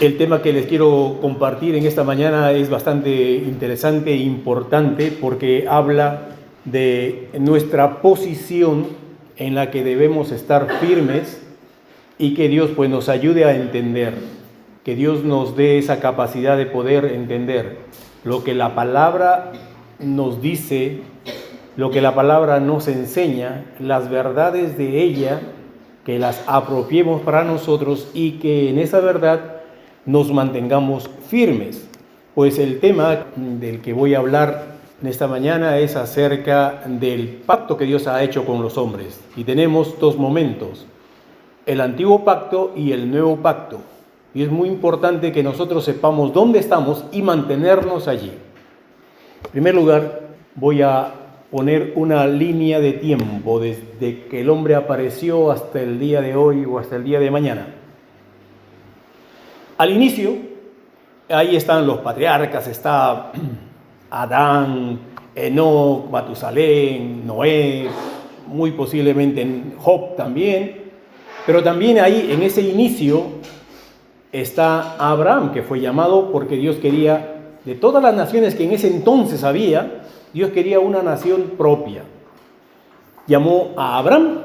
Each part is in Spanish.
El tema que les quiero compartir en esta mañana es bastante interesante e importante porque habla de nuestra posición en la que debemos estar firmes y que Dios pues nos ayude a entender, que Dios nos dé esa capacidad de poder entender lo que la palabra nos dice, lo que la palabra nos enseña, las verdades de ella, que las apropiemos para nosotros y que en esa verdad nos mantengamos firmes. Pues el tema del que voy a hablar en esta mañana es acerca del pacto que Dios ha hecho con los hombres. Y tenemos dos momentos, el antiguo pacto y el nuevo pacto. Y es muy importante que nosotros sepamos dónde estamos y mantenernos allí. En primer lugar, voy a poner una línea de tiempo desde que el hombre apareció hasta el día de hoy o hasta el día de mañana. Al inicio, ahí están los patriarcas, está Adán, Enoc, Matusalén, Noé, muy posiblemente Job también, pero también ahí en ese inicio está Abraham, que fue llamado porque Dios quería, de todas las naciones que en ese entonces había, Dios quería una nación propia. Llamó a Abraham,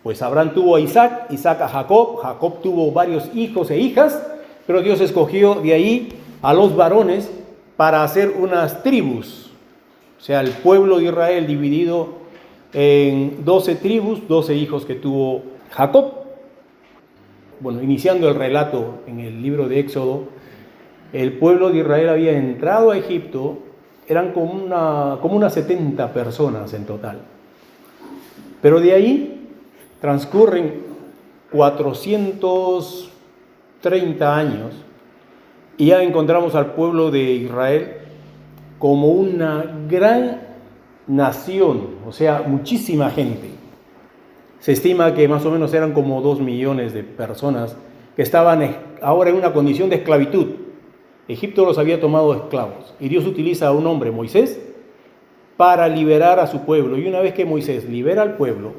pues Abraham tuvo a Isaac, Isaac a Jacob, Jacob tuvo varios hijos e hijas, pero Dios escogió de ahí a los varones para hacer unas tribus, o sea, el pueblo de Israel dividido en 12 tribus, 12 hijos que tuvo Jacob. Bueno, iniciando el relato en el libro de Éxodo, el pueblo de Israel había entrado a Egipto, eran como unas 70 personas en total. Pero de ahí transcurren 430 años y ya encontramos al pueblo de Israel como una gran nación, o sea, muchísima gente. Se estima que más o menos eran como 2 millones de personas que estaban ahora en una condición de esclavitud. Egipto los había tomado esclavos y Dios utiliza a un hombre, Moisés, para liberar a su pueblo. Y una vez que Moisés libera al pueblo,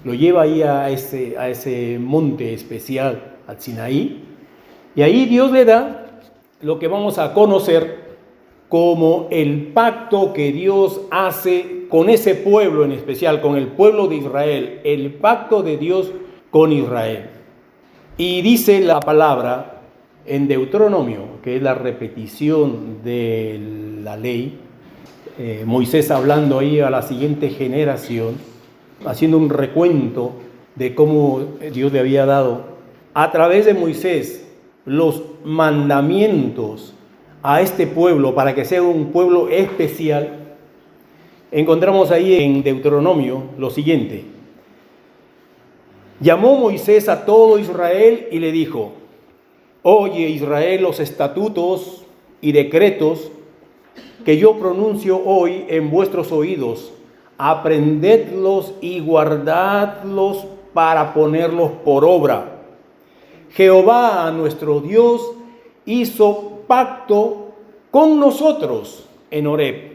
lo lleva ahí a ese monte especial, al Sinaí, y ahí Dios le da lo que vamos a conocer como el pacto que Dios hace con ese pueblo en especial, con el pueblo de Israel, el pacto de Dios con Israel. Y dice la palabra en Deuteronomio, que es la repetición de la ley, Moisés hablando ahí a la siguiente generación, haciendo un recuento de cómo Dios le había dado a través de Moisés los mandamientos a este pueblo para que sea un pueblo especial. Encontramos ahí en Deuteronomio lo siguiente: llamó Moisés a todo Israel y le dijo: oye Israel, los estatutos y decretos que yo pronuncio hoy en vuestros oídos, aprendedlos y guardadlos para ponerlos por obra. Jehová nuestro Dios hizo pacto con nosotros en Horeb.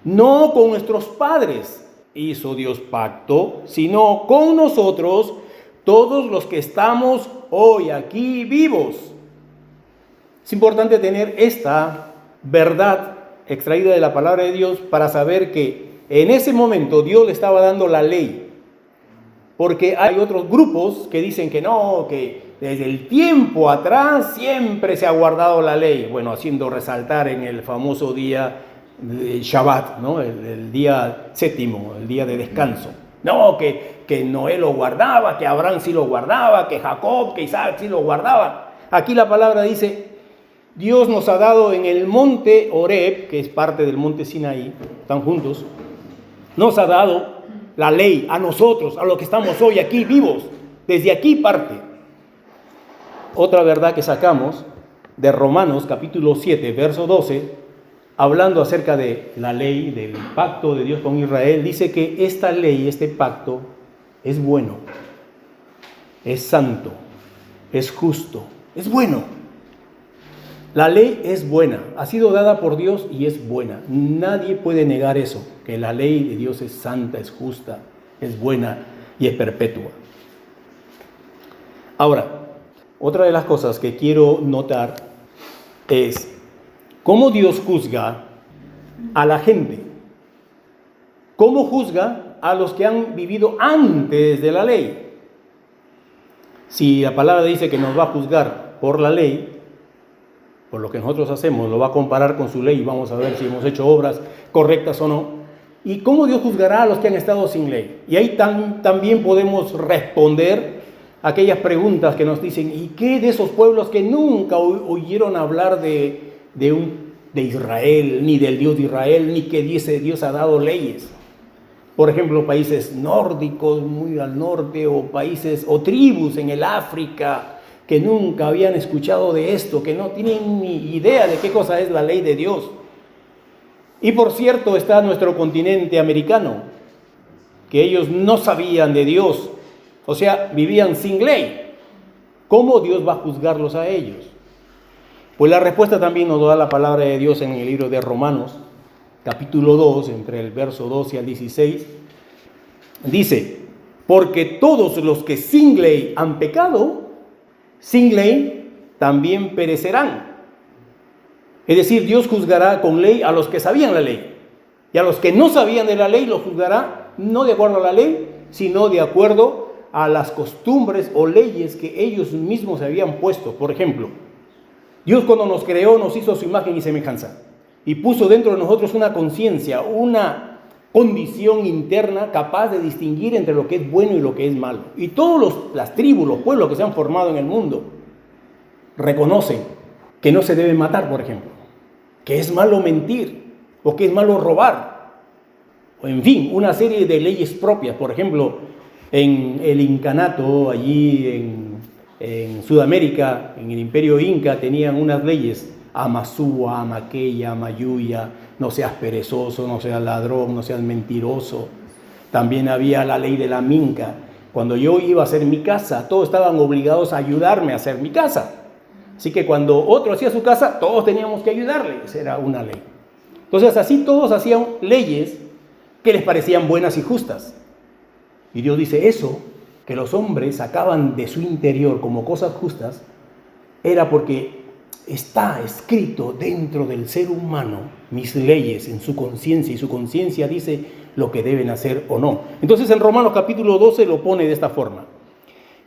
No con nuestros padres hizo Dios pacto, sino con nosotros, todos los que estamos hoy aquí vivos. Es importante tener esta verdad extraída de la palabra de Dios para saber que en ese momento Dios le estaba dando la ley. Porque hay otros grupos que dicen que no, que desde el tiempo atrás siempre se ha guardado la ley. Bueno, haciendo resaltar en el famoso día de Shabbat, ¿no? El día séptimo, el día de descanso. No, que Noé lo guardaba, que Abraham sí lo guardaba, que Jacob, que Isaac sí lo guardaba. Aquí la palabra dice: Dios nos ha dado en el monte Horeb, que es parte del monte Sinaí, están juntos, nos ha dado la ley a nosotros, a los que estamos hoy aquí vivos. Desde aquí parte. Otra verdad que sacamos de Romanos capítulo 7, verso 12, hablando acerca de la ley, del pacto de Dios con Israel, dice que esta ley, este pacto, es bueno, es santo, es justo, es bueno. La ley es buena, ha sido dada por Dios y es buena. Nadie puede negar eso, que la ley de Dios es santa, es justa, es buena y es perpetua. Ahora, Otra de las cosas que quiero notar es cómo Dios juzga a la gente. ¿Cómo juzga a los que han vivido antes de la ley? Si la palabra dice que nos va a juzgar por la ley, por lo que nosotros hacemos, lo va a comparar con su ley y vamos a ver si hemos hecho obras correctas o no. ¿Y cómo Dios juzgará a los que han estado sin ley? Y ahí también podemos responder aquellas preguntas que nos dicen, ¿y qué de esos pueblos que nunca oyeron hablar de Israel, ni del Dios de Israel, ni que Dios ha dado leyes? Por ejemplo, países nórdicos, muy al norte, o países o tribus en el África que nunca habían escuchado de esto, que no tienen ni idea de qué cosa es la ley de Dios. Y por cierto está nuestro continente americano, que ellos no sabían de Dios, o sea, vivían sin ley. ¿Cómo Dios va a juzgarlos a ellos? Pues la respuesta también nos da la palabra de Dios en el libro de Romanos, capítulo 2, entre el verso 12 al 16, dice, porque todos los que sin ley han pecado, sin ley también perecerán. Es decir, Dios juzgará con ley a los que sabían la ley, y a los que no sabían de la ley los juzgará no de acuerdo a la ley, sino de acuerdo a las costumbres o leyes que ellos mismos se habían puesto. Por ejemplo, Dios cuando nos creó nos hizo a su imagen y semejanza y puso dentro de nosotros una conciencia, una condición interna capaz de distinguir entre lo que es bueno y lo que es malo. Y todas las tribus, los pueblos que se han formado en el mundo reconocen que no se debe matar, por ejemplo, que es malo mentir o que es malo robar, o en fin, una serie de leyes propias. Por ejemplo, en el incanato, allí en Sudamérica, en el imperio inca, tenían unas leyes: Amazúa, Amaqueya, Amayuya, no seas perezoso, no seas ladrón, no seas mentiroso. También había la ley de la minca. Cuando yo iba a hacer mi casa, todos estaban obligados a ayudarme a hacer mi casa. Así que cuando otro hacía su casa, todos teníamos que ayudarle. Esa era una ley. Entonces así todos hacían leyes que les parecían buenas y justas. Y Dios dice, eso que los hombres sacaban de su interior como cosas justas, era porque está escrito dentro del ser humano mis leyes en su conciencia, y su conciencia dice lo que deben hacer o no. Entonces en Romanos capítulo 12 lo pone de esta forma: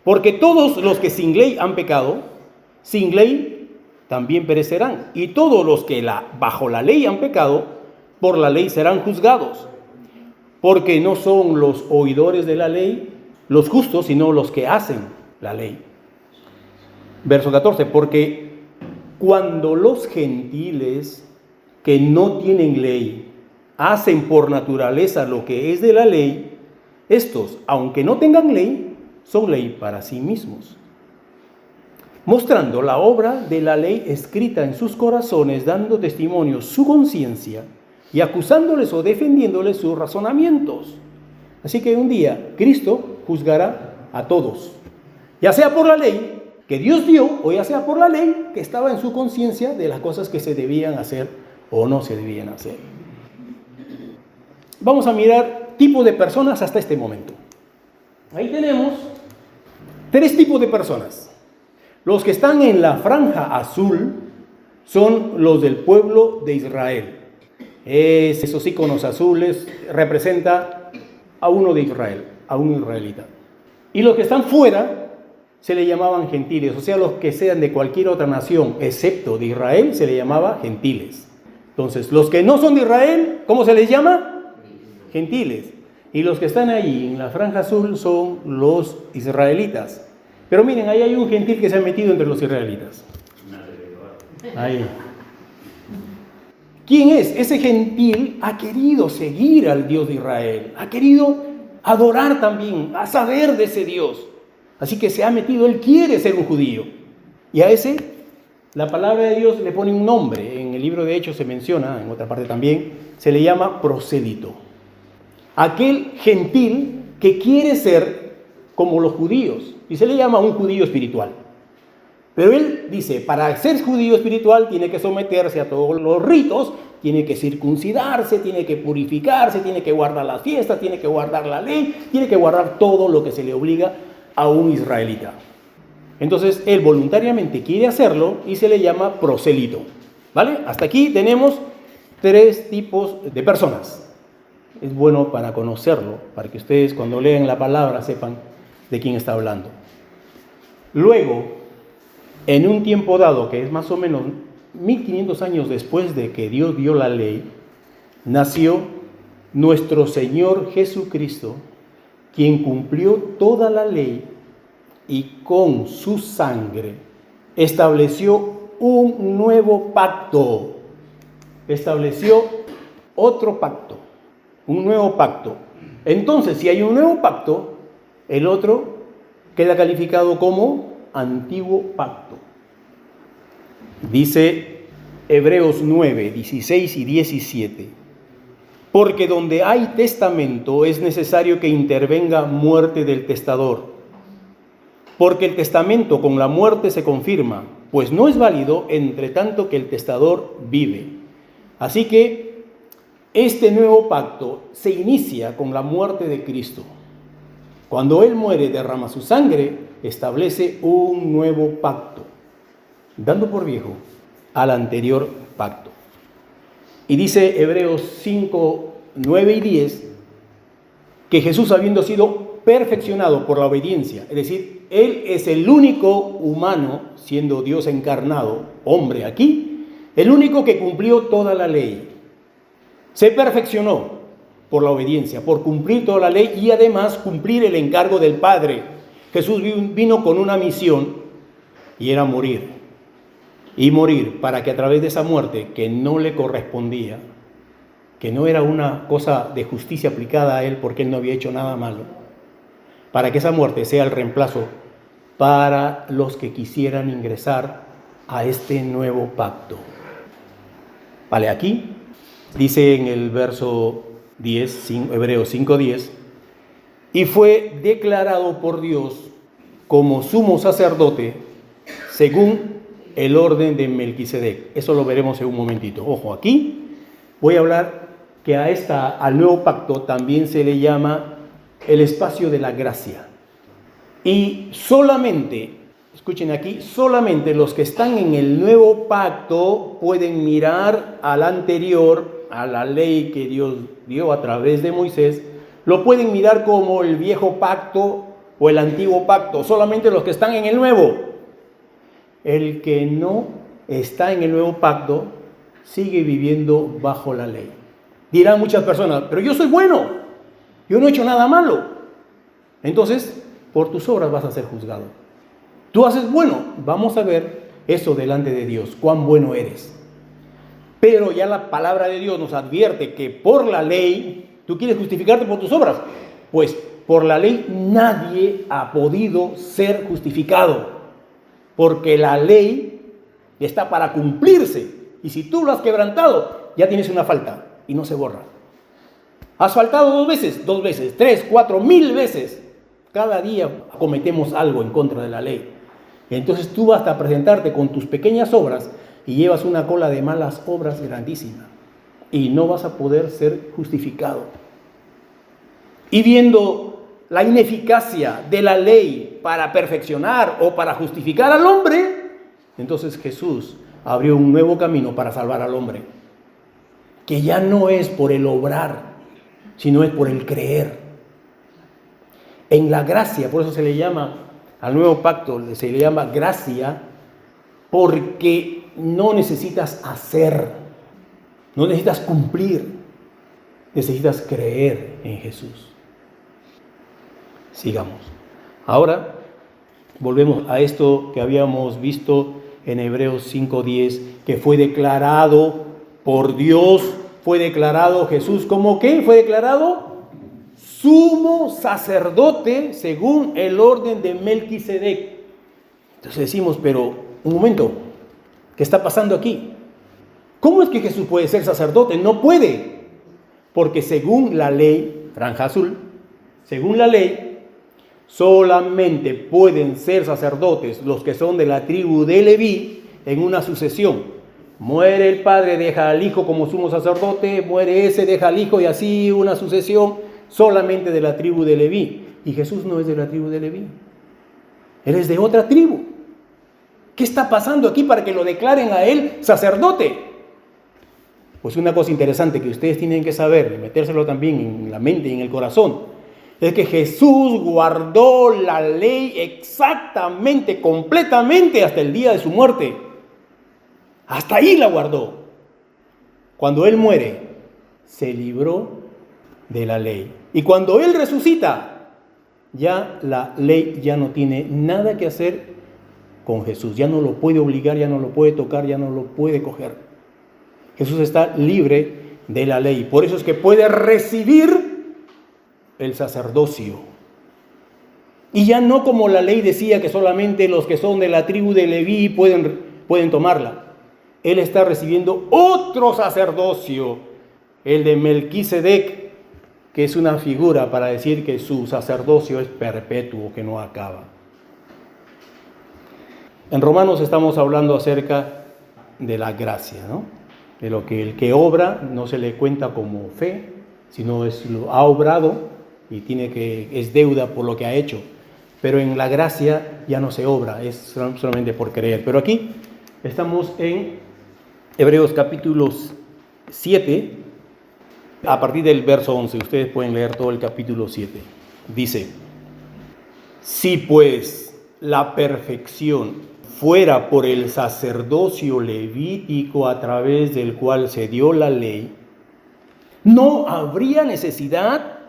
porque todos los que sin ley han pecado, sin ley también perecerán, y todos los que bajo la ley han pecado, por la ley serán juzgados, porque no son los oidores de la ley los justos, sino los que hacen la ley. Verso 14, porque cuando los gentiles que no tienen ley hacen por naturaleza lo que es de la ley, estos, aunque no tengan ley, son ley para sí mismos, mostrando la obra de la ley escrita en sus corazones, dando testimonio su conciencia y acusándoles o defendiéndoles sus razonamientos. Así que un día Cristo juzgará a todos, ya sea por la ley que Dios dio, o ya sea por la ley que estaba en su conciencia de las cosas que se debían hacer o no se debían hacer. Vamos a mirar tipos de personas hasta este momento. Ahí tenemos 3 tipos de personas. Los que están en la franja azul son los del pueblo de Israel. Esos iconos azules representan a uno de Israel, a un israelita. Y los que están fuera se le llamaban gentiles, o sea, los que sean de cualquier otra nación, excepto de Israel, se le llamaba gentiles. Entonces, los que no son de Israel, ¿cómo se les llama? Gentiles. Y los que están ahí en la franja azul son los israelitas. Pero miren, ahí hay un gentil que se ha metido entre los israelitas. Ahí. ¿Quién es? Ese gentil ha querido seguir al Dios de Israel, ha querido adorar también, a saber de ese Dios. Así que se ha metido, él quiere ser un judío. Y a ese, la palabra de Dios le pone un nombre. En el libro de Hechos se menciona, en otra parte también, se le llama prosélito. Aquel gentil que quiere ser como los judíos. Y se le llama un judío espiritual. Pero él dice, para ser judío espiritual tiene que someterse a todos los ritos, tiene que circuncidarse, tiene que purificarse, tiene que guardar las fiestas, tiene que guardar la ley, tiene que guardar todo lo que se le obliga a un israelita. Entonces él voluntariamente quiere hacerlo y se le llama prosélito. ¿Vale? Hasta aquí tenemos 3 tipos de personas. Es bueno para conocerlo, para que ustedes cuando lean la palabra sepan de quién está hablando. Luego, en un tiempo dado, que es más o menos 1500 años después de que Dios dio la ley, nació nuestro Señor Jesucristo, quien cumplió toda la ley y con su sangre estableció un nuevo pacto. Estableció otro pacto, un nuevo pacto. Entonces, si hay un nuevo pacto, el otro queda calificado como antiguo pacto. Dice Hebreos 9, 16 y 17. Porque donde hay testamento es necesario que intervenga muerte del testador. Porque el testamento con la muerte se confirma, pues no es válido entre tanto que el testador vive. Así que este nuevo pacto se inicia con la muerte de Cristo. Cuando Él muere, derrama su sangre, establece un nuevo pacto, dando por viejo al anterior pacto. Y dice Hebreos 5, 9 y 10, que Jesús, habiendo sido perfeccionado por la obediencia, es decir, Él es el único humano, siendo Dios encarnado, hombre aquí, el único que cumplió toda la ley. Se perfeccionó por la obediencia, por cumplir toda la ley y además cumplir el encargo del Padre. Jesús vino con una misión y era morir. Y morir para que a través de esa muerte que no le correspondía, que no era una cosa de justicia aplicada a Él porque Él no había hecho nada malo, para que esa muerte sea el reemplazo para los que quisieran ingresar a este nuevo pacto. Vale, aquí dice en el verso 10, Hebreos 5:10, y fue declarado por Dios como sumo sacerdote según el orden de Melquisedec. Eso lo veremos en un momentito. Ojo, aquí voy a hablar que al nuevo pacto también se le llama el espacio de la gracia. Y solamente, escuchen aquí, solamente los que están en el nuevo pacto pueden mirar al anterior, a la ley que Dios dio a través de Moisés, lo pueden mirar como el viejo pacto o el antiguo pacto, solamente los que están en el nuevo. El que no está en el nuevo pacto sigue viviendo bajo la ley. Dirán muchas personas, pero yo soy bueno, yo no he hecho nada malo. Entonces, por tus obras vas a ser juzgado. Tú haces bueno, vamos a ver eso delante de Dios, cuán bueno eres. Pero ya la palabra de Dios nos advierte que por la ley, tú quieres justificarte por tus obras, pues por la ley nadie ha podido ser justificado, porque la ley está para cumplirse, y si tú lo has quebrantado, ya tienes una falta y no se borra. Has faltado 2 veces, 3, 4, 1000 veces. Cada día cometemos algo en contra de la ley. Entonces tú vas a presentarte con tus pequeñas obras y llevas una cola de malas obras grandísima y no vas a poder ser justificado. Y viendo la ineficacia de la ley para perfeccionar o para justificar al hombre, entonces Jesús abrió un nuevo camino para salvar al hombre, que ya no es por el obrar, sino es por el creer. En la gracia, por eso se le llama al nuevo pacto, se le llama gracia, porque no necesitas hacer, no necesitas cumplir, necesitas creer en Jesús. Sigamos. Ahora volvemos a esto que habíamos visto en Hebreos 5:10, que fue declarado por Dios, fue declarado Jesús como ¿qué? Fue declarado sumo sacerdote según el orden de Melquisedec. Entonces decimos, pero un momento, ¿qué está pasando aquí? ¿Cómo es que Jesús puede ser sacerdote? No puede, porque según la ley, franja azul, según la ley, solamente pueden ser sacerdotes los que son de la tribu de Leví en una sucesión. Muere el padre, deja al hijo como sumo sacerdote, muere ese, deja al hijo y así una sucesión solamente de la tribu de Leví. Y Jesús no es de la tribu de Leví. Él es de otra tribu. ¿Qué está pasando aquí para que lo declaren a él sacerdote? Pues una cosa interesante que ustedes tienen que saber y metérselo también en la mente y en el corazón, es que Jesús guardó la ley exactamente, completamente hasta el día de su muerte. Hasta ahí la guardó. Cuando Él muere, se libró de la ley. Y cuando Él resucita, ya la ley ya no tiene nada que hacer con Jesús. Ya no lo puede obligar, ya no lo puede tocar, ya no lo puede coger. Jesús está libre de la ley. Por eso es que puede recibir el sacerdocio. Y ya no como la ley decía que solamente los que son de la tribu de Leví pueden tomarla. Él está recibiendo otro sacerdocio, el de Melquisedec, que es una figura para decir que su sacerdocio es perpetuo, que no acaba. En Romanos estamos hablando acerca de la gracia, ¿no? De lo que el que obra no se le cuenta como fe, sino lo ha obrado y es deuda por lo que ha hecho. Pero en la gracia ya no se obra, es solamente por creer. Pero aquí estamos en Hebreos capítulo 7, a partir del verso 11. Ustedes pueden leer todo el capítulo 7. Dice: si pues la perfección fuera por el sacerdocio levítico a través del cual se dio la ley, no habría necesidad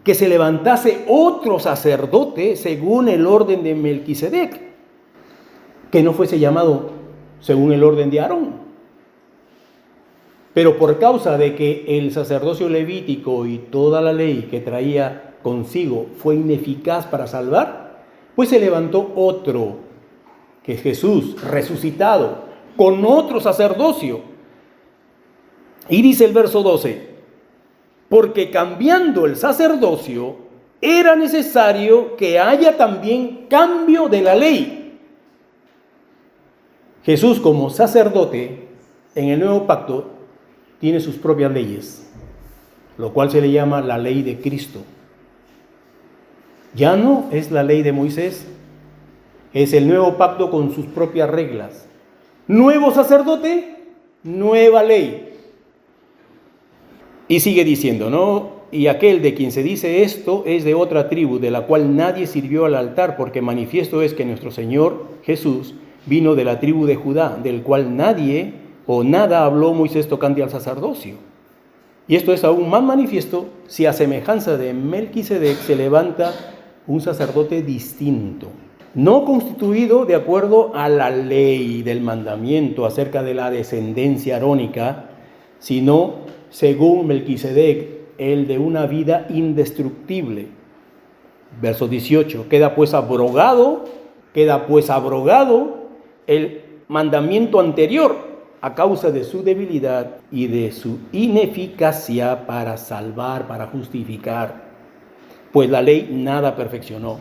que se levantase otro sacerdote según el orden de Melquisedec, que no fuese llamado según el orden de Aarón. Pero por causa de que el sacerdocio levítico y toda la ley que traía consigo fue ineficaz para salvar, pues se levantó otro, que es Jesús resucitado, con otro sacerdocio. Y dice el verso 12: porque cambiando el sacerdocio, era necesario que haya también cambio de la ley. Jesús, como sacerdote en el nuevo pacto, tiene sus propias leyes, lo cual se le llama la ley de Cristo. Ya no es la ley de Moisés, es el nuevo pacto con sus propias reglas. Nuevo sacerdote, nueva ley. Y sigue diciendo, ¿no? Y aquel de quien se dice esto es de otra tribu, de la cual nadie sirvió al altar, porque manifiesto es que nuestro Señor Jesús vino de la tribu de Judá, del cual nadie o nada habló Moisés tocante al sacerdocio. Y esto es aún más manifiesto si a semejanza de Melquisedec se levanta un sacerdote distinto, no constituido de acuerdo a la ley del mandamiento acerca de la descendencia arónica, sino según Melquisedec, el de una vida indestructible. Verso 18, queda pues abrogado el mandamiento anterior a causa de su debilidad y de su ineficacia para salvar, para justificar, pues la ley nada perfeccionó.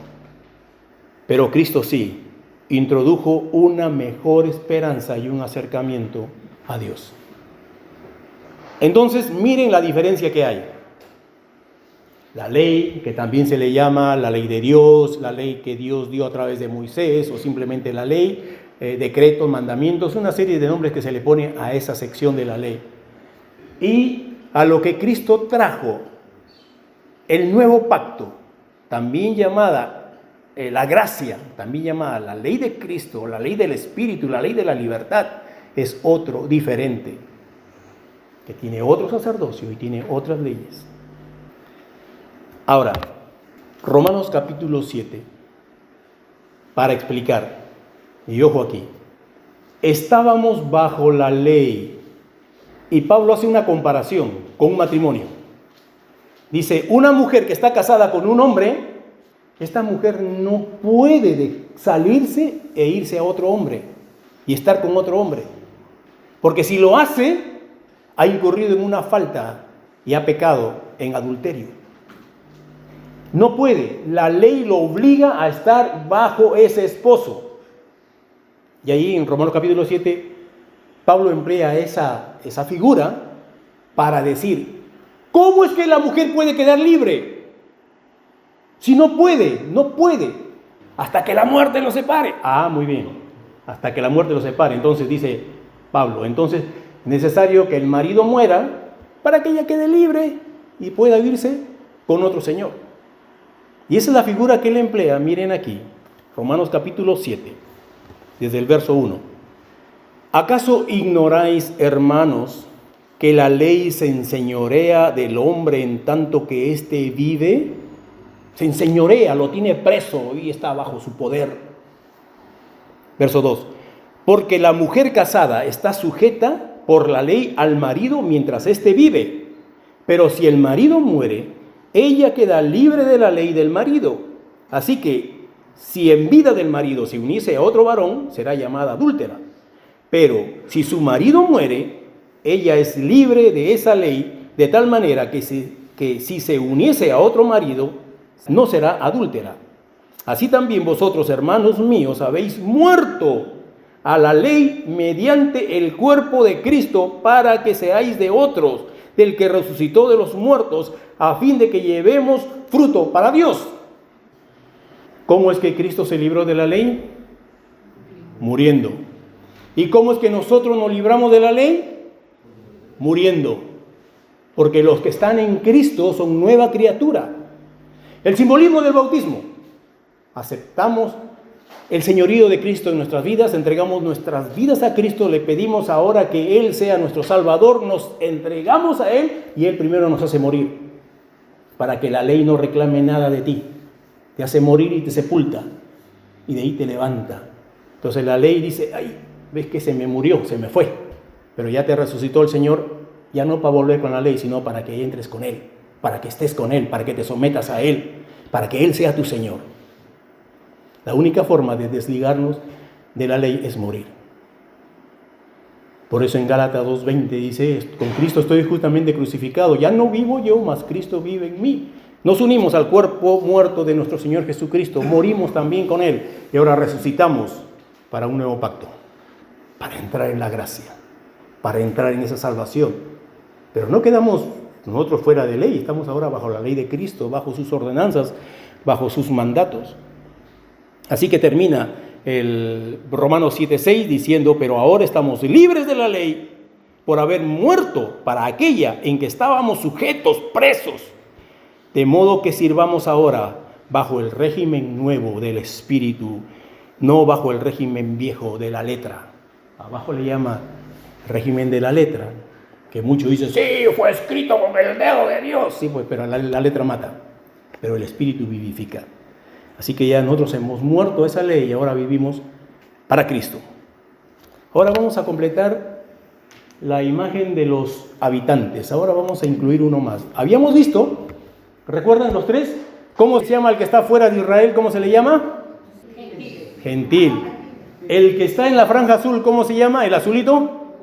Pero Cristo sí introdujo una mejor esperanza y un acercamiento a Dios. Entonces, miren la diferencia que hay. La ley, que también se le llama la ley de Dios, la ley que Dios dio a través de Moisés, o simplemente la ley, decretos, mandamientos, una serie de nombres que se le pone a esa sección de la ley. Y a lo que Cristo trajo, el nuevo pacto, también llamada la gracia, también llamada la ley de Cristo, la ley del Espíritu, la ley de la libertad, es otro diferente, que tiene otro sacerdocio y tiene otras leyes. Ahora, Romanos capítulo 7, para explicar, y ojo aquí, estábamos bajo la ley, y Pablo hace una comparación con un matrimonio. Dice, una mujer que está casada con un hombre, esta mujer no puede salirse e irse a otro hombre y estar con otro hombre, porque si lo hace, ha incurrido en una falta y ha pecado en adulterio. No puede, la ley lo obliga a estar bajo ese esposo. Y ahí en Romanos capítulo 7, Pablo emplea esa figura para decir, ¿cómo es que la mujer puede quedar libre? Si no puede. hasta que la muerte los separe. Ah, muy bien, hasta que la muerte los separe. Entonces dice Pablo, entonces es necesario que el marido muera para que ella quede libre y pueda irse con otro señor. Y esa es la figura que él emplea, miren aquí, Romanos capítulo 7, desde el verso 1. ¿Acaso ignoráis, hermanos, que la ley se enseñorea del hombre en tanto que éste vive? Se enseñorea, lo tiene preso y está bajo su poder. Verso 2. Porque la mujer casada está sujeta por la ley al marido mientras éste vive. Pero si el marido muere, ella queda libre de la ley del marido. Así que, si en vida del marido se uniese a otro varón, será llamada adúltera. Pero si su marido muere, ella es libre de esa ley, de tal manera que si se uniese a otro marido, no será adúltera. Así también vosotros, hermanos míos, habéis muerto a la ley mediante el cuerpo de Cristo, para que seáis de otros, del que resucitó de los muertos, a fin de que llevemos fruto para Dios. ¿Cómo es que Cristo se libró de la ley? Muriendo. ¿Y cómo es que nosotros nos libramos de la ley? Muriendo. Porque los que están en Cristo son nueva criatura. El simbolismo del bautismo. Aceptamos el señorío de Cristo en nuestras vidas, entregamos nuestras vidas a Cristo, le pedimos ahora que Él sea nuestro Salvador, nos entregamos a Él y Él primero nos hace morir, para que la ley no reclame nada de ti. Te hace morir y te sepulta, y de ahí te levanta. Entonces la ley dice, ay, ves que se me murió, se me fue, pero ya te resucitó el Señor, ya no para volver con la ley, sino para que entres con Él, para que estés con Él, para que te sometas a Él, para que Él sea tu Señor. La única forma de desligarnos de la ley es morir. Por eso en Gálatas 2:20 dice, con Cristo estoy justamente crucificado, ya no vivo yo, mas Cristo vive en mí. Nos unimos al cuerpo muerto de nuestro Señor Jesucristo, morimos también con Él y ahora resucitamos para un nuevo pacto, para entrar en la gracia, para entrar en esa salvación. Pero no quedamos nosotros fuera de ley, estamos ahora bajo la ley de Cristo, bajo sus ordenanzas, bajo sus mandatos. Así que termina el Romanos 7:6 diciendo, pero ahora estamos libres de la ley por haber muerto para aquella en que estábamos sujetos, presos, de modo que sirvamos ahora bajo el régimen nuevo del Espíritu, no bajo el régimen viejo de la letra. Abajo le llama régimen de la letra, que muchos dicen, sí, fue escrito con el dedo de Dios. Sí, pues, pero la letra mata, pero el Espíritu vivifica. Así que ya nosotros hemos muerto esa ley y ahora vivimos para Cristo. Ahora vamos a completar la imagen de los habitantes. Ahora vamos a incluir uno más. Habíamos visto, ¿recuerdan los tres? ¿Cómo se llama el que está fuera de Israel? ¿Cómo se le llama? Gentil. Gentil. El que está en la franja azul, ¿cómo se llama? ¿El azulito?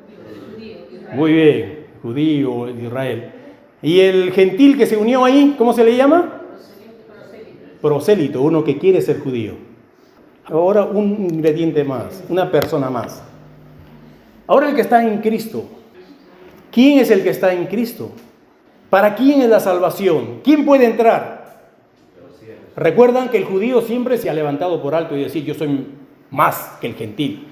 Judío. Muy bien, judío de Israel. ¿Y el gentil que se unió ahí, cómo se le llama? Prosélito, uno que quiere ser judío. Ahora un ingrediente más, una persona más. Ahora el que está en Cristo. ¿Quién es el que está en Cristo? ¿Para quién es la salvación? ¿Quién puede entrar? Recuerdan que el judío siempre se ha levantado por alto y decir, yo soy más que el gentil.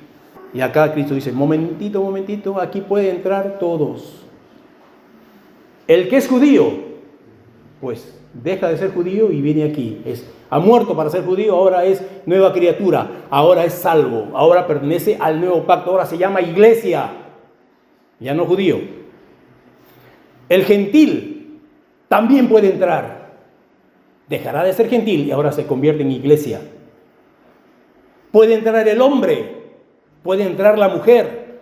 Y acá Cristo dice, momentito, aquí puede entrar todos. El que es judío, pues deja de ser judío y viene aquí. Ha muerto para ser judío, ahora es nueva criatura, ahora es salvo, ahora pertenece al nuevo pacto, ahora se llama iglesia, ya no judío. El gentil también puede entrar, dejará de ser gentil y ahora se convierte en iglesia. Puede entrar el hombre, puede entrar la mujer,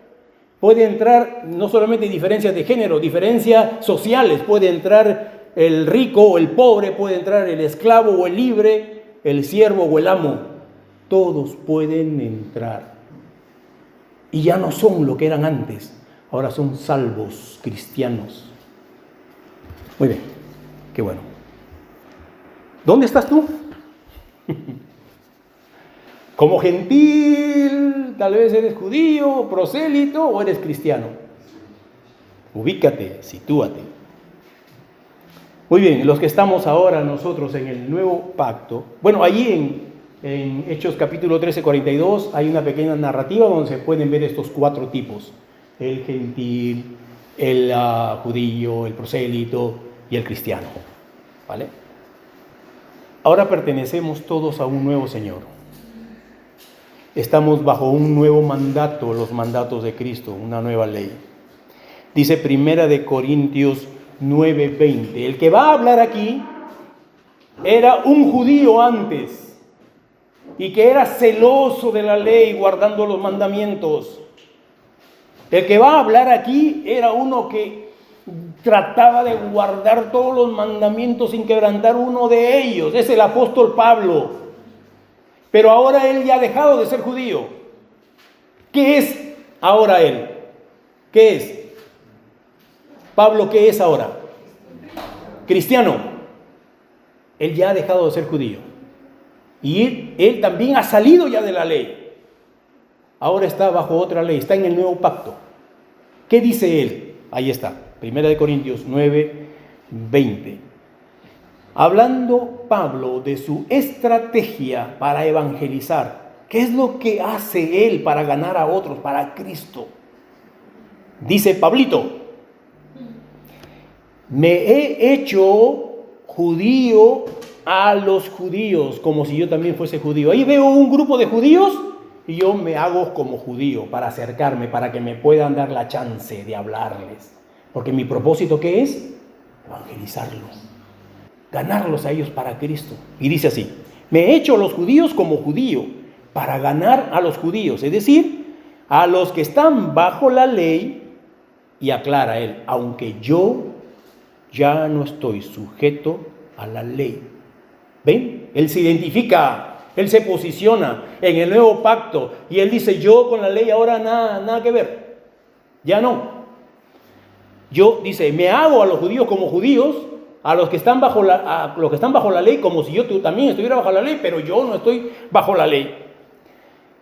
puede entrar no solamente diferencias de género, diferencias sociales, puede entrar el rico o el pobre, puede entrar el esclavo o el libre, el siervo o el amo. Todos pueden entrar. Y ya no son lo que eran antes, ahora son salvos cristianos. Muy bien, qué bueno. ¿Dónde estás tú? Como gentil, tal vez eres judío, prosélito o eres cristiano. Ubícate, sitúate. Muy bien, los que estamos ahora nosotros en el nuevo pacto, bueno, allí En Hechos capítulo 13, 42 hay una pequeña narrativa donde se pueden ver estos 4 tipos: el gentil, el judío, el prosélito y el cristiano. ¿Vale? Ahora pertenecemos todos a un nuevo Señor. Estamos bajo un nuevo mandato, los mandatos de Cristo, una nueva ley. Dice 1 Corintios 9:20. El que va a hablar aquí era un judío antes y que era celoso de la ley, guardando los mandamientos. El que va a hablar aquí era uno que trataba de guardar todos los mandamientos sin quebrantar uno de ellos. Es el apóstol Pablo. Pero ahora él ya ha dejado de ser judío. ¿Qué es ahora él? ¿Qué es? Pablo, ¿qué es ahora? Cristiano. Él ya ha dejado de ser judío. Y él también ha salido ya de la ley. Ahora está bajo otra ley, está en el nuevo pacto. ¿Qué dice él? Ahí está, 1 Corintios 9:20. Hablando Pablo de su estrategia para evangelizar. ¿Qué es lo que hace él para ganar a otros, para Cristo? Dice Pablito: me he hecho judío a los judíos, como si yo también fuese judío. Ahí veo un grupo de judíos y yo me hago como judío para acercarme, para que me puedan dar la chance de hablarles. Porque mi propósito, ¿qué es? Evangelizarlos, ganarlos a ellos para Cristo. Y dice así: me he hecho a los judíos como judío para ganar a los judíos, es decir, a los que están bajo la ley. Y aclara él: aunque yo ya no estoy sujeto a la ley. ¿Ven? Él se identifica, él se posiciona en el nuevo pacto y él dice: yo con la ley ahora nada que ver, ya no. Yo, dice, me hago a los judíos como judíos, a los que están bajo la ley, como si yo también estuviera bajo la ley, pero yo no estoy bajo la ley.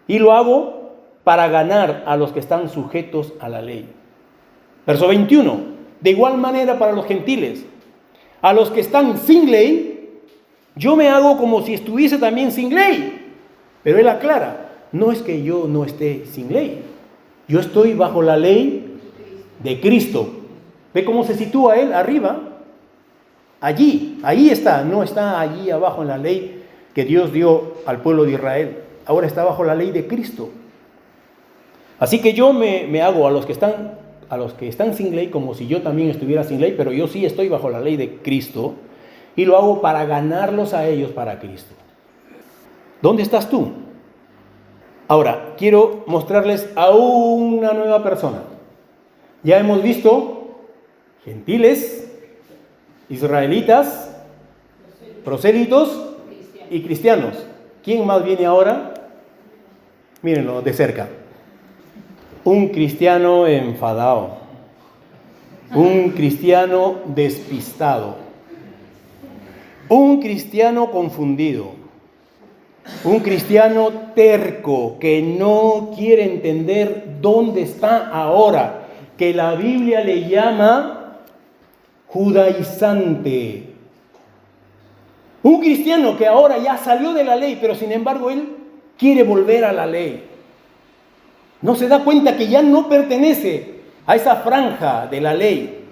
Y lo hago para ganar a los que están sujetos a la ley. Verso 21. De igual manera para los gentiles, a los que están sin ley, yo me hago como si estuviese también sin ley. Pero él aclara: no es que yo no esté sin ley, yo estoy bajo la ley de Cristo. ¿Ve cómo se sitúa él arriba? Allí, ahí está, no está allí abajo en la ley que Dios dio al pueblo de Israel. Ahora está bajo la ley de Cristo. Así que yo me hago a los que están sin ley como si yo también estuviera sin ley, pero yo sí estoy bajo la ley de Cristo y lo hago para ganarlos a ellos para Cristo. ¿Dónde estás tú? Ahora, quiero mostrarles a una nueva persona. Ya hemos visto gentiles, israelitas, prosélitos y cristianos. ¿Quién más viene ahora? Mírenlo de cerca. Un cristiano enfadado, un cristiano despistado, un cristiano confundido, un cristiano terco que no quiere entender dónde está ahora, que la Biblia le llama judaizante. Un cristiano que ahora ya salió de la ley, pero sin embargo él quiere volver a la ley. No se da cuenta que ya no pertenece a esa franja de la ley.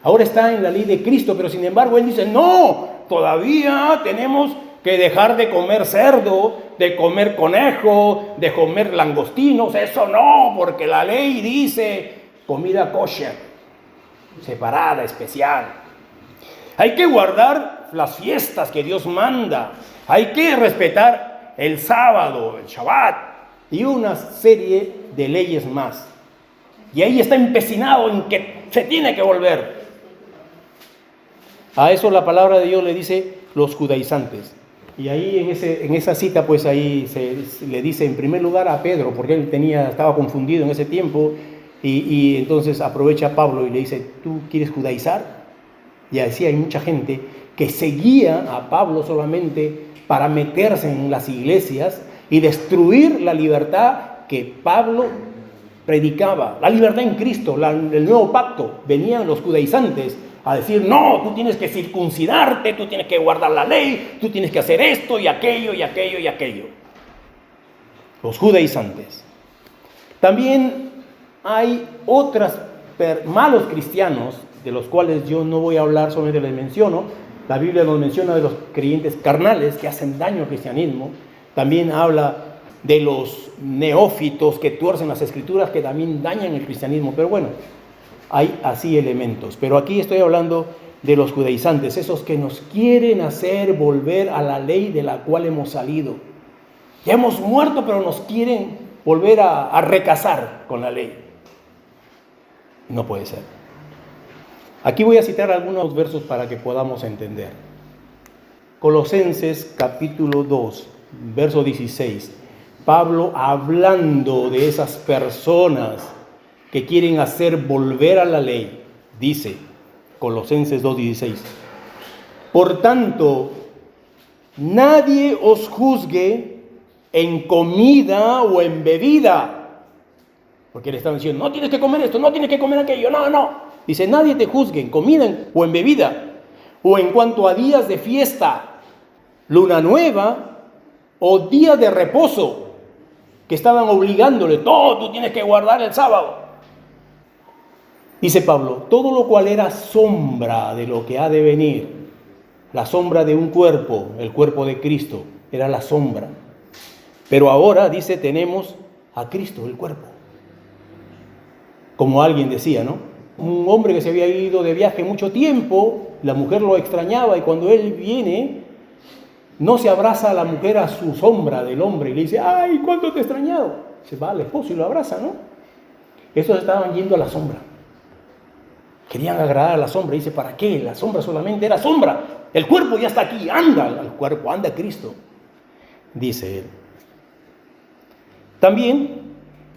Ahora está en la ley de Cristo, pero sin embargo él dice: no, todavía tenemos que dejar de comer cerdo, de comer conejo, de comer langostinos. Eso no, porque la ley dice comida kosher, separada, especial. Hay que guardar las fiestas que Dios manda. Hay que respetar el sábado, el Shabbat y una serie de leyes más. Y ahí está empecinado en que se tiene que volver. A eso la palabra de Dios le dice los judaizantes. Y ahí en esa cita, pues ahí se le dice en primer lugar a Pedro, porque él estaba confundido en ese tiempo. Y entonces aprovecha a Pablo y le dice: ¿tú quieres judaizar? Y así hay mucha gente que seguía a Pablo solamente para meterse en las iglesias y destruir la libertad que Pablo predicaba. La libertad en Cristo, el nuevo pacto. Venían los judaizantes a decir, no, tú tienes que circuncidarte, tú tienes que guardar la ley, tú tienes que hacer esto y aquello y aquello y aquello. Los judaizantes. También hay otros malos cristianos, de los cuales yo no voy a hablar, solamente les menciono. La Biblia nos menciona de los creyentes carnales que hacen daño al cristianismo. También habla de los neófitos que tuercen las escrituras, que también dañan el cristianismo. Pero bueno, hay así elementos. Pero aquí estoy hablando de los judaizantes, esos que nos quieren hacer volver a la ley de la cual hemos salido. Ya hemos muerto, pero nos quieren volver a recasar con la ley. No puede ser. Aquí voy a citar algunos versos para que podamos entender. Colosenses capítulo 2, verso 16. Pablo, hablando de esas personas que quieren hacer volver a la ley, dice, Colosenses 2:16, por tanto, nadie os juzgue en comida o en bebida, porque le estaban diciendo, no tienes que comer esto, no tienes que comer aquello, no. Dice, nadie te juzgue en comida o en bebida, o en cuanto a días de fiesta, luna nueva o día de reposo, que estaban obligándole, todo tú tienes que guardar el sábado. Dice Pablo, todo lo cual era sombra de lo que ha de venir, la sombra de un cuerpo, el cuerpo de Cristo, era la sombra. Pero ahora, dice, tenemos a Cristo, el cuerpo. Como alguien decía, ¿no? Un hombre que se había ido de viaje mucho tiempo, la mujer lo extrañaba y cuando él viene, no se abraza a la mujer a su sombra del hombre y le dice, ay, ¿cuánto te he extrañado? Se va al esposo y lo abraza, ¿no? Estos estaban yendo a la sombra. Querían agradar a la sombra. Dice, ¿para qué? La sombra solamente era sombra. El cuerpo ya está aquí, anda el cuerpo, anda Cristo, dice él. También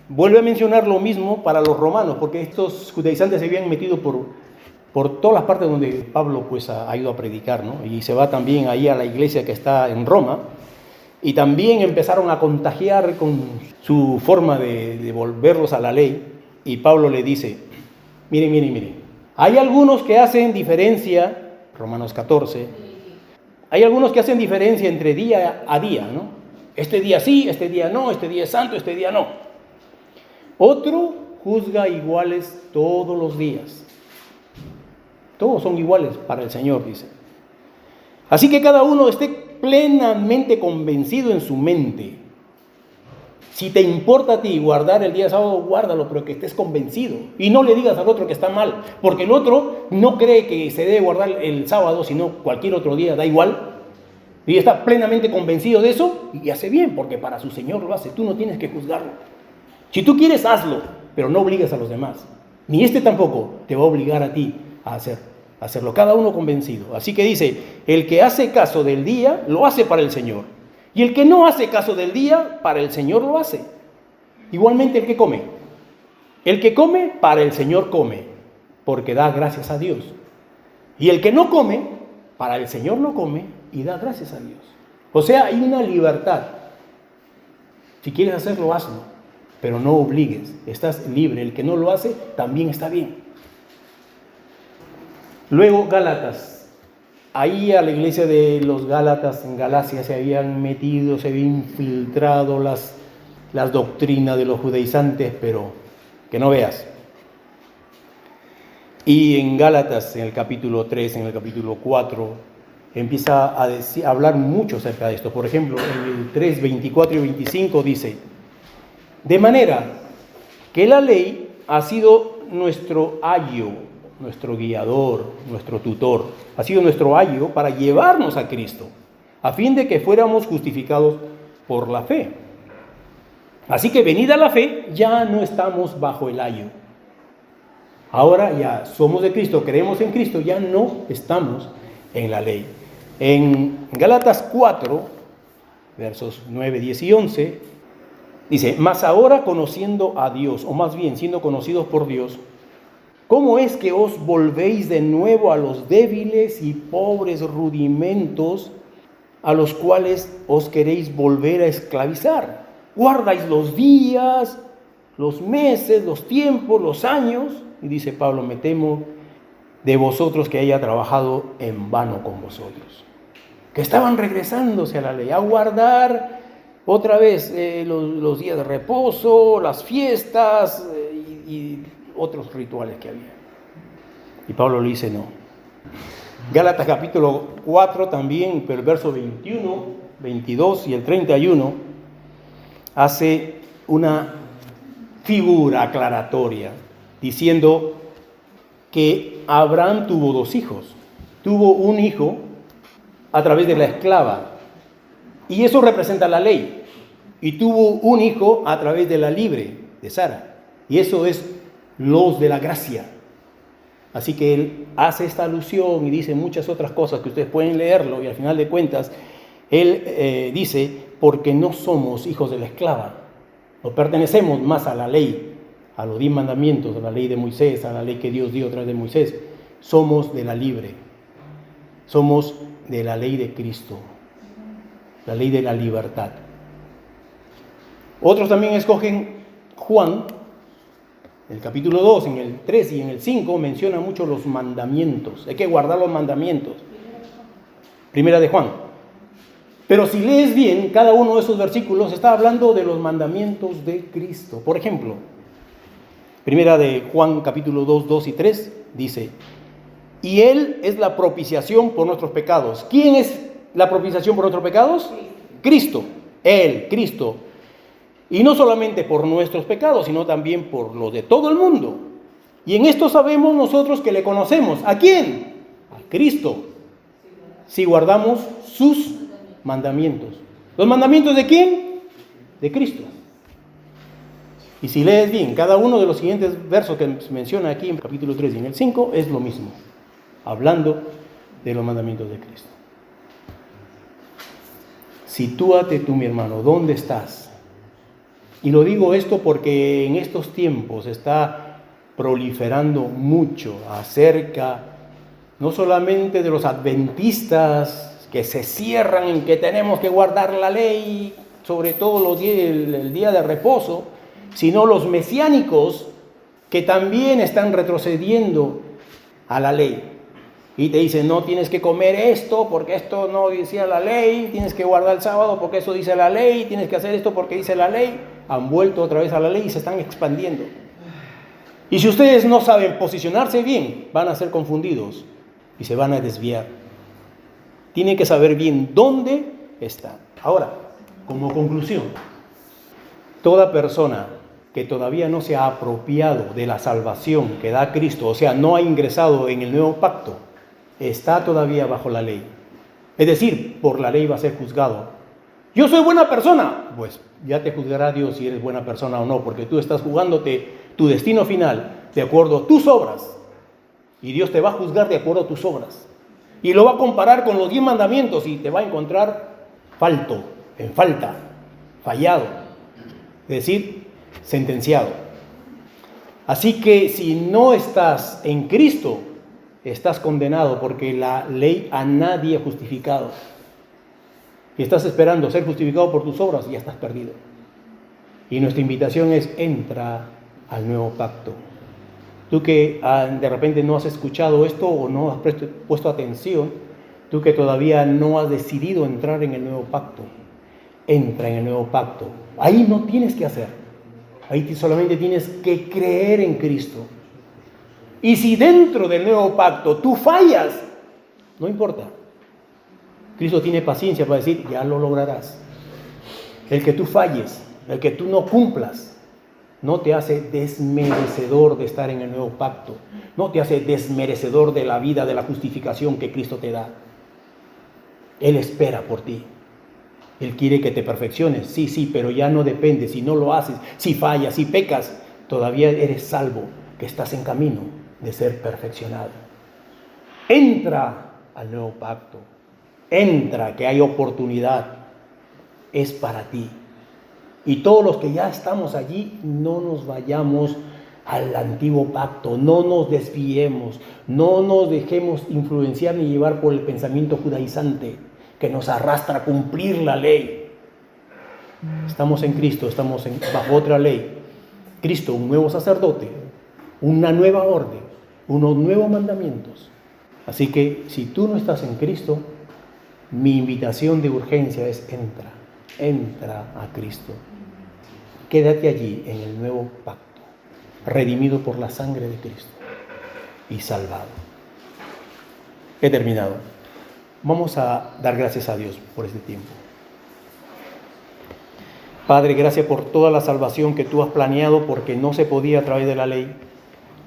vuelve a mencionar lo mismo para los romanos, porque estos judaizantes se habían metido por todas las partes donde Pablo pues ha ido a predicar, ¿no? Y se va también ahí a la iglesia que está en Roma, y también empezaron a contagiar con su forma de volverlos a la ley, y Pablo le dice, miren, hay algunos que hacen diferencia, Romanos 14, hay algunos que hacen diferencia entre día a día, ¿no? Este día sí, este día no, este día es santo, este día no. Otro juzga iguales todos los días. Todos son iguales para el Señor, dice. Así que cada uno esté plenamente convencido en su mente. Si te importa a ti guardar el día de sábado, guárdalo, pero que estés convencido. Y no le digas al otro que está mal, porque el otro no cree que se debe guardar el sábado, sino cualquier otro día, da igual. Y está plenamente convencido de eso y hace bien, porque para su Señor lo hace. Tú no tienes que juzgarlo. Si tú quieres, hazlo, pero no obligues a los demás. Ni este tampoco te va a obligar a ti a hacerlo. Cada uno convencido. Así que dice, el que hace caso del día, lo hace para el Señor. Y el que no hace caso del día, para el Señor lo hace. Igualmente el que come. El que come, para el Señor come, porque da gracias a Dios. Y el que no come, para el Señor no come y da gracias a Dios. O sea, hay una libertad. Si quieres hacerlo, hazlo. Pero no obligues, estás libre. El que no lo hace, también está bien. Luego, Gálatas. Ahí a la iglesia de los Gálatas en Galacia se habían metido, se habían infiltrado las doctrinas de los judaizantes, pero que no veas. Y en Gálatas, en el capítulo 3, en el capítulo 4, empieza a hablar mucho acerca de esto. Por ejemplo, en el 3, 24 y 25 dice, de manera que la ley ha sido nuestro ayo, nuestro guiador, nuestro tutor, ha sido nuestro ayo para llevarnos a Cristo, a fin de que fuéramos justificados por la fe. Así que venida la fe, ya no estamos bajo el ayo. Ahora ya somos de Cristo, creemos en Cristo, ya no estamos en la ley. En Gálatas 4, versos 9, 10 y 11, dice, mas ahora conociendo a Dios, o más bien siendo conocidos por Dios, ¿cómo es que os volvéis de nuevo a los débiles y pobres rudimentos a los cuales os queréis volver a esclavizar? Guardáis los días, los meses, los tiempos, los años. Y dice Pablo, me temo de vosotros que haya trabajado en vano con vosotros. Que estaban regresándose a la ley, a guardar otra vez los días de reposo, las fiestas y otros rituales que había. Y Pablo le dice no. Gálatas capítulo 4 también, pero el verso 21, 22 y el 31 hace una figura aclaratoria diciendo que Abraham tuvo 2 hijos. Tuvo un hijo a través de la esclava, y eso representa la ley, y tuvo un hijo a través de la libre, de Sara, y eso es los de la gracia. Así que él hace esta alusión y dice muchas otras cosas que ustedes pueden leerlo, y al final de cuentas él dice, porque no somos hijos de la esclava, no pertenecemos más a la ley, a los 10 mandamientos, a la ley de Moisés, a la ley que Dios dio a través de Moisés. Somos de la libre, somos de la ley de Cristo, la ley de la libertad. Otros también escogen Juan, en el capítulo 2, en el 3 y en el 5, menciona mucho los mandamientos. Hay que guardar los mandamientos. Primera de Juan. Pero si lees bien, cada uno de esos versículos está hablando de los mandamientos de Cristo. Por ejemplo, Primera de Juan capítulo 2, 2 y 3 dice, y Él es la propiciación por nuestros pecados. ¿Quién es la propiciación por nuestros pecados? Cristo. Él, Cristo. Y no solamente por nuestros pecados, sino también por los de todo el mundo. Y en esto sabemos nosotros que le conocemos. ¿A quién? A Cristo. Si guardamos sus mandamientos. ¿Los mandamientos de quién? De Cristo. Y si lees bien, cada uno de los siguientes versos que menciona aquí en el capítulo 3 y en el 5 es lo mismo, hablando de los mandamientos de Cristo. Sitúate tú, mi hermano, ¿dónde estás? Y lo digo esto porque en estos tiempos está proliferando mucho acerca no solamente de los adventistas que se cierran en que tenemos que guardar la ley, sobre todo los días, el día de reposo, sino los mesiánicos que también están retrocediendo a la ley. Y te dicen, no tienes que comer esto porque esto no decía la ley, tienes que guardar el sábado porque eso dice la ley, tienes que hacer esto porque dice la ley. Han vuelto otra vez a la ley y se están expandiendo. Y si ustedes no saben posicionarse bien, van a ser confundidos y se van a desviar. Tienen que saber bien dónde están. Ahora, como conclusión, toda persona que todavía no se ha apropiado de la salvación que da Cristo, o sea, no ha ingresado en el nuevo pacto, está todavía bajo la ley. Es decir, por la ley va a ser juzgado. Yo soy buena persona, pues ya te juzgará Dios si eres buena persona o no, porque tú estás jugándote tu destino final de acuerdo a tus obras, y Dios te va a juzgar de acuerdo a tus obras, y lo va a comparar con los 10 mandamientos y te va a encontrar en falta, fallado, es decir, sentenciado. Así que si no estás en Cristo, estás condenado, porque la ley a nadie ha justificado. Y estás esperando ser justificado por tus obras y ya estás perdido. Y nuestra invitación es, entra al nuevo pacto. Tú que de repente no has escuchado esto o no has puesto atención, tú que todavía no has decidido entrar en el nuevo pacto, entra en el nuevo pacto. Ahí no tienes que hacer. Ahí solamente tienes que creer en Cristo. Y si dentro del nuevo pacto tú fallas, no importa. Cristo tiene paciencia para decir, ya lo lograrás. El que tú falles, el que tú no cumplas, no te hace desmerecedor de estar en el nuevo pacto. No te hace desmerecedor de la vida, de la justificación que Cristo te da. Él espera por ti. Él quiere que te perfecciones, sí, pero ya no depende. Si no lo haces, si fallas, si pecas, todavía eres salvo, que estás en camino de ser perfeccionado. Entra al nuevo pacto. Entra, que hay oportunidad. Es para ti. Y todos los que ya estamos allí, no nos vayamos al antiguo pacto, no nos desviemos, no nos dejemos influenciar ni llevar por el pensamiento judaizante que nos arrastra a cumplir la ley. Estamos en Cristo, estamos bajo otra ley. Cristo, un nuevo sacerdote, una nueva orden, unos nuevos mandamientos. Así que si tú no estás en Cristo, mi invitación de urgencia es entra a Cristo. Quédate allí en el nuevo pacto, redimido por la sangre de Cristo y salvado. He terminado. Vamos a dar gracias a Dios por este tiempo. Padre, gracias por toda la salvación que tú has planeado, porque no se podía a través de la ley.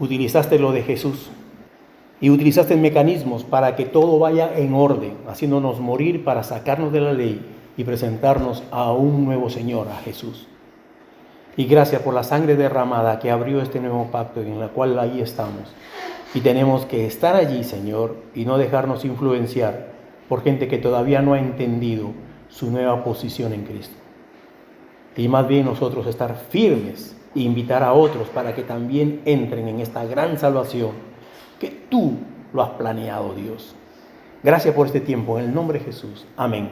Utilizaste lo de Jesús y utilizaste mecanismos para que todo vaya en orden, haciéndonos morir para sacarnos de la ley y presentarnos a un nuevo Señor, a Jesús. Y gracias por la sangre derramada que abrió este nuevo pacto, en la cual ahí estamos. Y tenemos que estar allí, Señor, y no dejarnos influenciar por gente que todavía no ha entendido su nueva posición en Cristo. Y más bien nosotros estar firmes e invitar a otros para que también entren en esta gran salvación que tú lo has planeado, Dios. Gracias por este tiempo, en el nombre de Jesús. Amén.